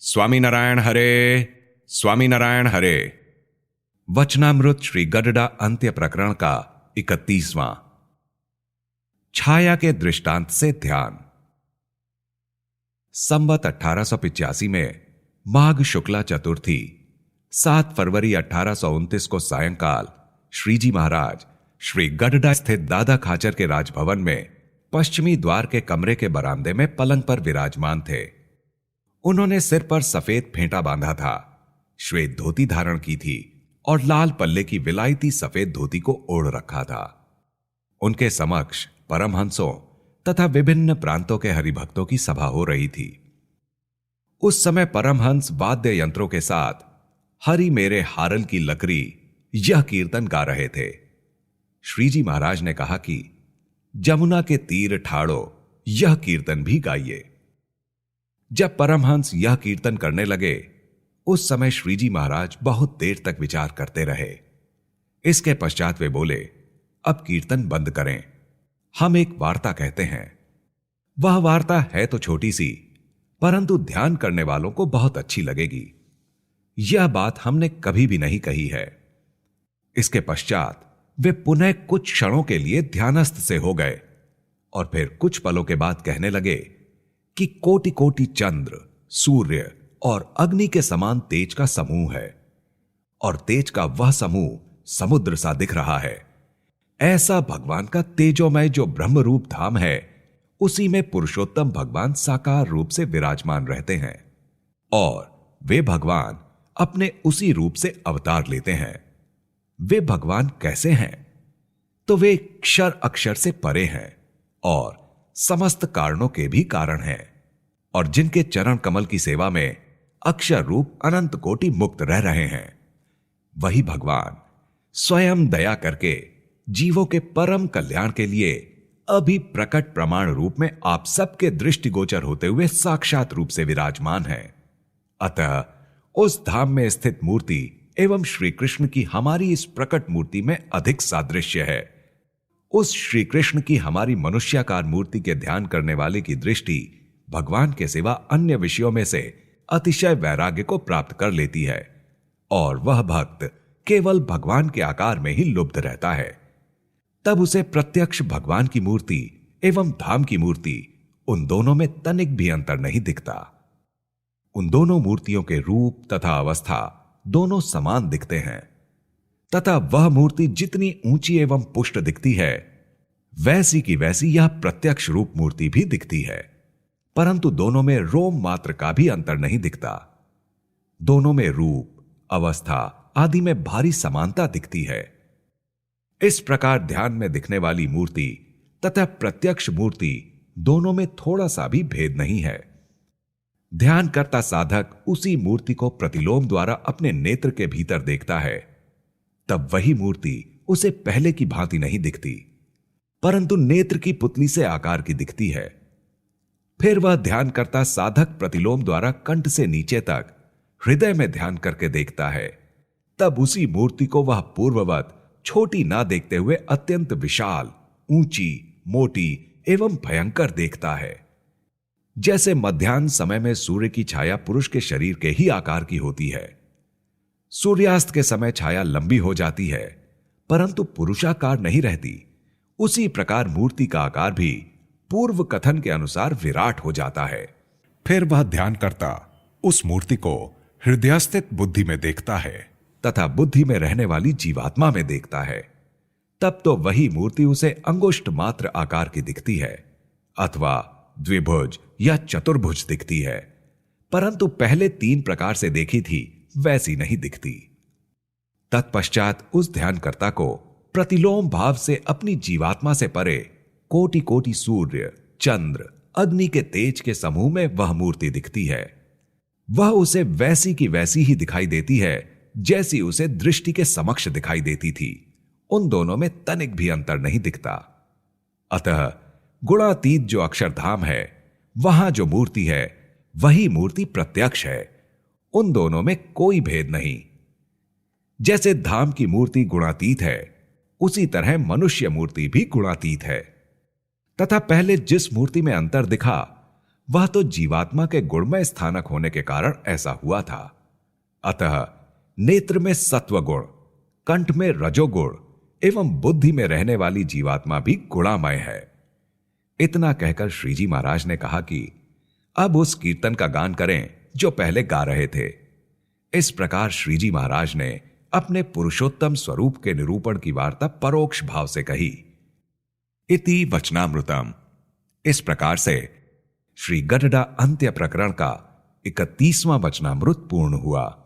स्वामीनारायण हरे, स्वामीनारायण हरे। वचनामृत श्री गडडा अंत्य प्रकरण का 31वां। छाया के दृष्टांत से ध्यान। संवत 1885 में माघ शुक्ला चतुर्थी 7 फरवरी 1829 को सायंकाल श्रीजी महाराज श्री गडडा स्थित दादा खाचर के राजभवन में पश्चिमी द्वार के कमरे के बरामदे में पलंग पर विराजमान थे। उन्होंने सिर पर सफेद फेंटा बांधा था, श्वेत धोती धारण की थी और लाल पल्ले की विलायती सफेद धोती को ओढ़ रखा था। उनके समक्ष परमहंसों तथा विभिन्न प्रांतों के हरिभक्तों की सभा हो रही थी। उस समय परमहंस वाद्य यंत्रों के साथ हरि मेरे हारल की लकड़ी यह कीर्तन गा रहे थे। श्रीजी महाराज ने कहा कि जमुना के तीर ठाड़ो यह कीर्तन भी गाइए। जब परमहंस यह कीर्तन करने लगे उस समय श्रीजी महाराज बहुत देर तक विचार करते रहे। इसके पश्चात वे बोले, अब कीर्तन बंद करें, हम एक वार्ता कहते हैं। वह वार्ता है तो छोटी सी, परंतु ध्यान करने वालों को बहुत अच्छी लगेगी। यह बात हमने कभी भी नहीं कही है। इसके पश्चात वे पुनः कुछ क्षणों के लिए ध्यानस्थ से हो गए और फिर कुछ पलों के बाद कहने लगे कि कोटि कोटि चंद्र, सूर्य और अग्नि के समान तेज का समूह है और तेज का वह समूह समुद्र सा दिख रहा है। ऐसा भगवान का तेजोमय जो ब्रह्म रूप धाम है, उसी में पुरुषोत्तम भगवान साकार रूप से विराजमान रहते हैं और वे भगवान अपने उसी रूप से अवतार लेते हैं। वे भगवान कैसे हैं? तो वे क्षर अक्षर से परे हैं और समस्त कारणों के भी कारण हैं और जिनके चरण कमल की सेवा में अक्षर रूप अनंत कोटि मुक्त रह रहे हैं, वही भगवान स्वयं दया करके जीवों के परम कल्याण के लिए अभी प्रकट प्रमाण रूप में आप सबके दृष्टिगोचर होते हुए साक्षात रूप से विराजमान है। अतः उस धाम में स्थित मूर्ति एवं श्री कृष्ण की हमारी इस प्रकट मूर्ति में अधिक सादृश्य है। उस श्री कृष्ण की हमारी मनुष्याकार मूर्ति के ध्यान करने वाले की दृष्टि भगवान के सिवा अन्य विषयों में से अतिशय वैराग्य को प्राप्त कर लेती है और वह भक्त केवल भगवान के आकार में ही लुब्ध रहता है। तब उसे प्रत्यक्ष भगवान की मूर्ति एवं धाम की मूर्ति, उन दोनों में तनिक भी अंतर नहीं दिखता। उन दोनों मूर्तियों के रूप तथा अवस्था दोनों समान दिखते हैं तथा वह मूर्ति जितनी ऊंची एवं पुष्ट दिखती है, वैसी की वैसी यह प्रत्यक्ष रूप मूर्ति भी दिखती है, परंतु दोनों में रोम मात्र का भी अंतर नहीं दिखता। दोनों में रूप, अवस्था आदि में भारी समानता दिखती है। इस प्रकार ध्यान में दिखने वाली मूर्ति तथा प्रत्यक्ष मूर्ति दोनों में थोड़ा सा भी भेद नहीं है। ध्यान करता साधक उसी मूर्ति को प्रतिलोम द्वारा अपने नेत्र के भीतर देखता है, तब वही मूर्ति उसे पहले की भांति नहीं दिखती, परंतु नेत्र की पुतली से आकार की दिखती है। फिर वह ध्यान करता साधक प्रतिलोम द्वारा कंठ से नीचे तक हृदय में ध्यान करके देखता है, तब उसी मूर्ति को वह पूर्ववत छोटी ना देखते हुए अत्यंत विशाल, ऊंची, मोटी एवं भयंकर देखता है। जैसे मध्याह्न समय में सूर्य की छाया पुरुष के शरीर के ही आकार की होती है। सूर्यास्त के समय छाया लंबी हो जाती है परंतु पुरुषाकार नहीं रहती। उसी प्रकार मूर्ति का आकार भी पूर्व कथन के अनुसार विराट हो जाता है। फिर वह ध्यान करता उस मूर्ति को हृदयस्थित बुद्धि में देखता है तथा बुद्धि में रहने वाली जीवात्मा में देखता है। तब तो वही मूर्ति उसे अंगुष्ठ मात्र आकार की दिखती है अथवा द्विभुज या चतुर्भुज दिखती है, परंतु पहले 3 प्रकार से देखी थी वैसी नहीं दिखती। तत्पश्चात उस ध्यानकर्ता को प्रतिलोम भाव से अपनी जीवात्मा से परे कोटि कोटि सूर्य, चंद्र, अग्नि के तेज के समूह में वह मूर्ति दिखती है। वह उसे वैसी की वैसी ही दिखाई देती है जैसी उसे दृष्टि के समक्ष दिखाई देती थी। उन दोनों में तनिक भी अंतर नहीं दिखता। अतः गुणातीत जो अक्षरधाम है, वहां जो मूर्ति है वही मूर्ति प्रत्यक्ष है। उन दोनों में कोई भेद नहीं। जैसे धाम की मूर्ति गुणातीत है, उसी तरह मनुष्य मूर्ति भी गुणातीत है तथा पहले जिस मूर्ति में अंतर दिखा वह तो जीवात्मा के गुणमय स्थानक होने के कारण ऐसा हुआ था। अतः नेत्र में सत्व गुण, कंठ में रजोगुण एवं बुद्धि में रहने वाली जीवात्मा भी गुणामय है। इतना कहकर श्रीजी महाराज ने कहा कि अब उस कीर्तन का गान करें जो पहले गा रहे थे। इस प्रकार श्रीजी महाराज ने अपने पुरुषोत्तम स्वरूप के निरूपण की वार्ता परोक्ष भाव से कही। इति वचनामृतम। इस प्रकार से श्री गडडा अंत्य प्रकरण का 31वां वचनामृत पूर्ण हुआ।